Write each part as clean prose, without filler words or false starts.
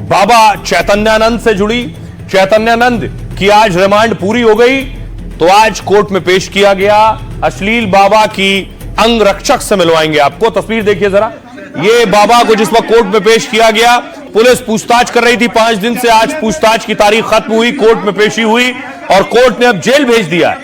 बाबा चैतन्यानंद से जुड़ी, चैतन्यानंद की आज रिमांड पूरी हो गई तो आज कोर्ट में पेश किया गया। अश्लील बाबा की अंग रक्षक से मिलवाएंगे आपको। तस्वीर देखिए जरा, ये बाबा को जिस वक्त कोर्ट में पेश किया गया, पुलिस पूछताछ कर रही थी 5 दिन से। आज पूछताछ की तारीख खत्म हुई, कोर्ट में पेशी हुई और कोर्ट ने अब जेल भेज दिया है।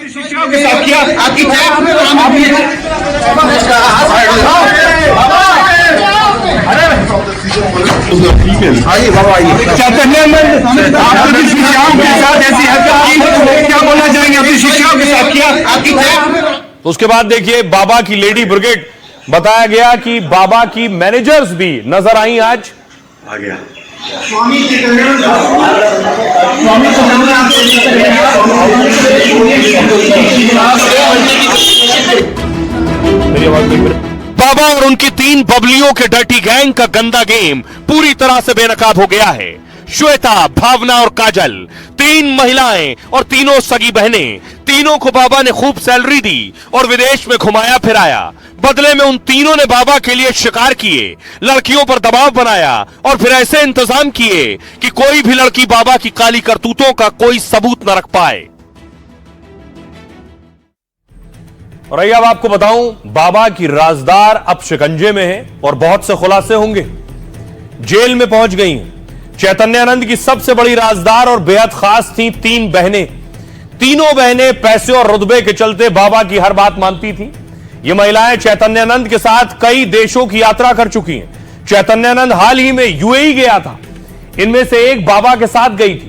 चैतन्यानंद, आपने शिष्यों के साथ ऐसी हरकत की, क्या बोलना चाहेंगे? अपनी शिष्यों के साथ किया। तो उसके बाद देखिए बाबा की लेडी ब्रिगेड, बताया गया कि बाबा की मैनेजर्स भी नजर आई आज। आ गया बाबा और उनकी 3 बबलियों के डर्टी गैंग का गंदा गेम पूरी तरह से बेनकाब हो गया है। श्वेता, भावना और काजल, 3 महिलाएं और तीनों सगी बहनें, तीनों को बाबा ने खूब सैलरी दी और विदेश में घुमाया फिराया। बदले में उन तीनों ने बाबा के लिए शिकार किए, लड़कियों पर दबाव बनाया और फिर ऐसे इंतजाम किए कि कोई भी लड़की बाबा की काली करतूतों का कोई सबूत न रख पाए। और अब आपको बताऊं, बाबा की राजदार अब शिकंजे में है और बहुत से खुलासे होंगे। जेल में पहुंच गई हैं। चैतन्यानंद की सबसे बड़ी राजदार और बेहद खास थी 3 बहनें। तीनों बहनें पैसे और रुतबे के चलते बाबा की हर बात मानती थी। ये महिलाएं चैतन्यानंद के साथ कई देशों की यात्रा कर चुकी हैं। चैतन्यानंद हाल ही में यूएई गया था। इनमें से एक बाबा के साथ गई थी।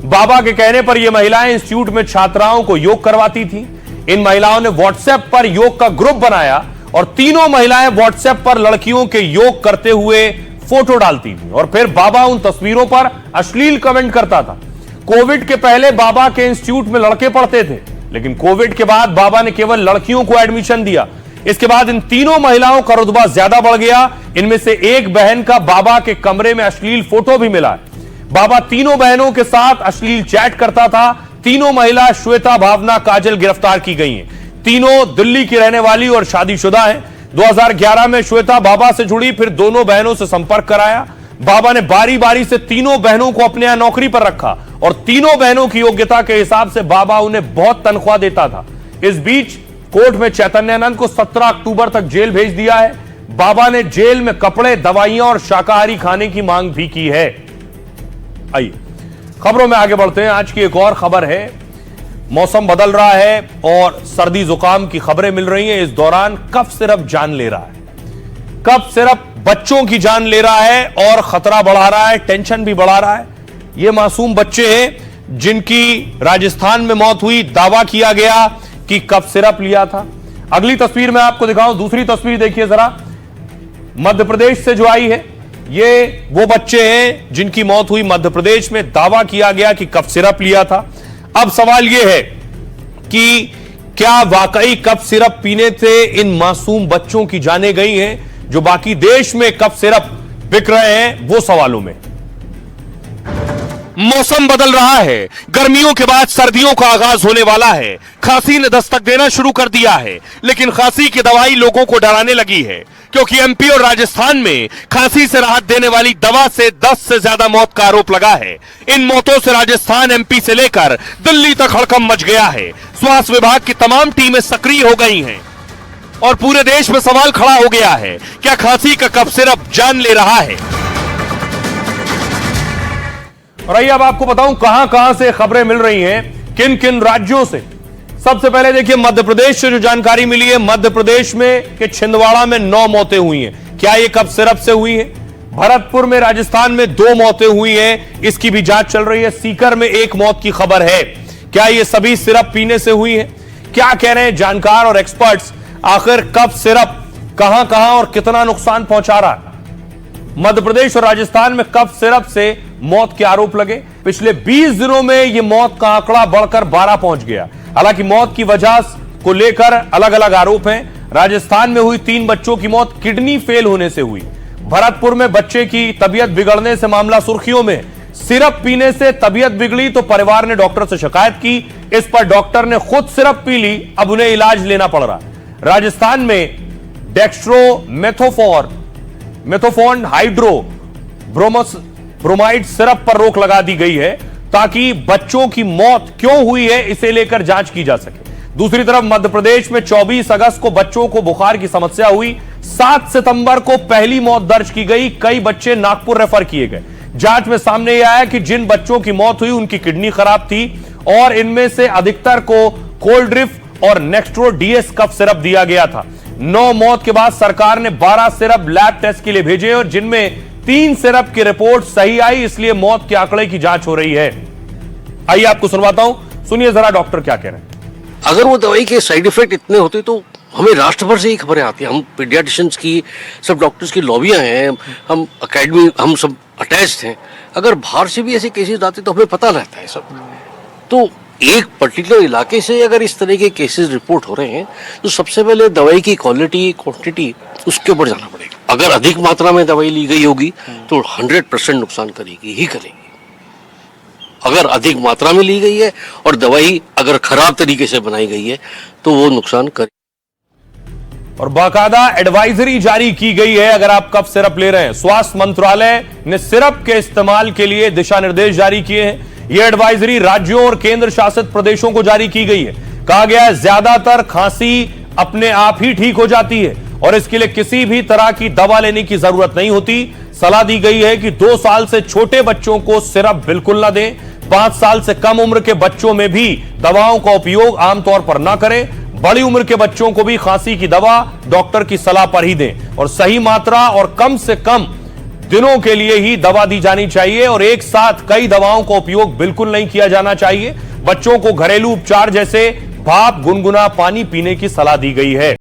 बाबा के कहने पर यह महिलाएं इंस्टीट्यूट में छात्राओं को योग करवाती थी। इन महिलाओं ने व्हाट्सएप पर योग का ग्रुप बनाया और तीनों महिलाएं व्हाट्सएप पर लड़कियों के योग करते हुए फोटो डालती थी और फिर बाबा उन तस्वीरों पर अश्लील कमेंट करता था। कोविड के पहले बाबा के इंस्टीट्यूट में लड़के पढ़ते थे, लेकिन कोविड के बाद बाबा ने केवल लड़कियों को एडमिशन दिया। इसके बाद इन तीनों महिलाओं का रुतबा ज्यादा बढ़ गया। इनमें से एक बहन का बाबा के कमरे में अश्लील फोटो भी मिला है। बाबा तीनों बहनों के साथ अश्लील चैट करता था। तीनों महिला श्वेता, भावना, काजल गिरफ्तार की गई हैं। तीनों दिल्ली की रहने वाली और शादीशुदा हैं। 2011 में श्वेता बाबा से जुड़ी, फिर दोनों बहनों से संपर्क कराया। बाबा ने बारी बारी से तीनों बहनों को अपने यहां नौकरी पर रखा और तीनों बहनों की योग्यता के हिसाब से बाबा उन्हें बहुत तनख्वाह देता था। इस बीच कोर्ट में चैतन्यानंद को 17 अक्टूबर तक जेल भेज दिया है। बाबा ने जेल में कपड़े, दवाइयां और शाकाहारी खाने की मांग भी की है। आइए खबरों में आगे बढ़ते हैं। आज की एक और खबर है, मौसम बदल रहा है और सर्दी जुकाम की खबरें मिल रही हैं। इस दौरान कफ सिरप जान ले रहा है। कफ सिरप बच्चों की जान ले रहा है और खतरा बढ़ा रहा है, टेंशन भी बढ़ा रहा है। ये मासूम बच्चे हैं जिनकी राजस्थान में मौत हुई। दावा किया गया कि कफ सिरप लिया था। अगली तस्वीर मैं आपको दिखाऊं। दूसरी तस्वीर देखिए जरा, मध्य प्रदेश से जो आई है। ये वो बच्चे हैं जिनकी मौत हुई मध्य प्रदेश में। दावा किया गया कि कफ सिरप लिया था। अब सवाल यह है कि क्या वाकई कफ सिरप पीने से इन मासूम बच्चों की जानें गई हैं जो बाकी देश में कफ सिरप बिक रहे हैं, वो सवालों में। मौसम बदल रहा है। गर्मियों के बाद सर्दियों का आगाज होने वाला है। खांसी ने दस्तक देना शुरू कर दिया है, लेकिन खांसी की दवाई लोगों को डराने लगी है क्योंकि एमपी और राजस्थान में खांसी से राहत देने वाली दवा से 10 से ज्यादा मौत का आरोप लगा है। इन मौतों से राजस्थान, एमपी से लेकर दिल्ली तक हड़कंप मच गया है। स्वास्थ्य विभाग की तमाम टीमें सक्रिय हो गई हैं और पूरे देश में सवाल खड़ा हो गया है, क्या खांसी का कफ सिरप जान ले रहा है? और आइए अब आपको बताऊं कहां कहां से खबरें मिल रही हैं, किन किन राज्यों से। सबसे पहले देखिए मध्य प्रदेश से जो जानकारी मिली है। मध्य प्रदेश में के छिंदवाड़ा में 9 मौतें हुई हैं। क्या ये कफ सिरप से हुई है? भरतपुर में राजस्थान में 2 मौतें हुई हैं, इसकी भी जांच चल रही है। सीकर में 1 मौत की खबर है। क्या ये सभी सिरप पीने से हुई है? क्या कह रहे हैं जानकार और एक्सपर्ट्स? आखिर कफ सिरप कहां कहां और कितना नुकसान पहुंचा रहा है? मध्य प्रदेश और राजस्थान में कफ सिरप से मौत के आरोप लगे। पिछले 20 दिनों में यह मौत का आंकड़ा बढ़कर 12 पहुंच गया। हालांकि मौत की वजह को लेकर अलग अलग आरोप हैं। राजस्थान में हुई 3 बच्चों की मौत किडनी फेल होने से हुई। भरतपुर में बच्चे की तबीयत बिगड़ने से मामला सुर्खियों में। सिरप पीने से तबीयत बिगड़ी तो परिवार ने डॉक्टर से शिकायत की। इस पर डॉक्टर ने खुद सिरप पी ली, अब उन्हें इलाज लेना पड़ रहा। राजस्थान में डेक्स्ट्रोमेथोफोन हाइड्रो ब्रोमाइड सिरप पर रोक लगा दी गई है ताकि बच्चों की मौत क्यों हुई है इसे लेकर जांच की जा सके। दूसरी तरफ मध्य प्रदेश में 24 अगस्त को बच्चों को बुखार की समस्या हुई। 7 सितंबर को पहली मौत दर्ज की गई। कई बच्चे नागपुर रेफर किए गए। जांच में सामने यह आया कि जिन बच्चों की मौत हुई उनकी किडनी खराब थी और इनमें से अधिकतर को कोल्ड्रिफ और नेक्स्ट्रो डीएस कफ सिरप दिया गया था। 9 मौत के बाद सरकार ने 12 सिरप लैब टेस्ट के लिए भेजे और जिनमें 3 सिरप की रिपोर्ट सही आई, इसलिए मौत के आंकड़े की जांच हो रही है। आइए आपको सुनवाता हूं, सुनिए जरा डॉक्टर क्या कह रहे हैं। अगर वो दवाई के साइड इफेक्ट इतने होते तो हमें राष्ट्र भर से ही खबरें आती हैं। हम पीडियाट्रिशियंस की, सब डॉक्टर्स की लॉबियां हैं, हम अकेडमी, हम सब अटैच्ड हैं। अगर बाहर से भी ऐसे केसेस आते तो हमें पता रहता है सब। तो एक पर्टिकुलर इलाके से अगर इस तरह के केसेस रिपोर्ट हो रहे हैं तो सबसे पहले दवाई की क्वालिटी, क्वांटिटी, उसके ऊपर जाना पड़ेगा। अगर अधिक मात्रा में दवाई ली गई होगी तो 100% नुकसान करेगी ही करेगी। अगर अधिक मात्रा में ली गई है और दवाई अगर खराब तरीके से बनाई गई है तो वो नुकसान करेगी। और बाकायदा एडवाइजरी जारी की गई है। अगर आप कफ सिरप ले रहे हैं, स्वास्थ्य मंत्रालय ने सिरप के इस्तेमाल के लिए दिशा निर्देश जारी किए हैं। यह एडवाइजरी राज्यों और केंद्र शासित प्रदेशों को जारी की गई है। कहा गया है ज्यादातर खांसी अपने आप ही ठीक हो जाती है और इसके लिए किसी भी तरह की दवा लेने की जरूरत नहीं होती। सलाह दी गई है कि 2 साल से छोटे बच्चों को सिरप बिल्कुल ना दें। 5 साल से कम उम्र के बच्चों में भी दवाओं का उपयोग आमतौर पर ना करें। बड़ी उम्र के बच्चों को भी खांसी की दवा डॉक्टर की सलाह पर ही दें और सही मात्रा और कम से कम दिनों के लिए ही दवा दी जानी चाहिए और एक साथ कई दवाओं का उपयोग बिल्कुल नहीं किया जाना चाहिए। बच्चों को घरेलू उपचार जैसे भाप, गुनगुना पानी पीने की सलाह दी गई है।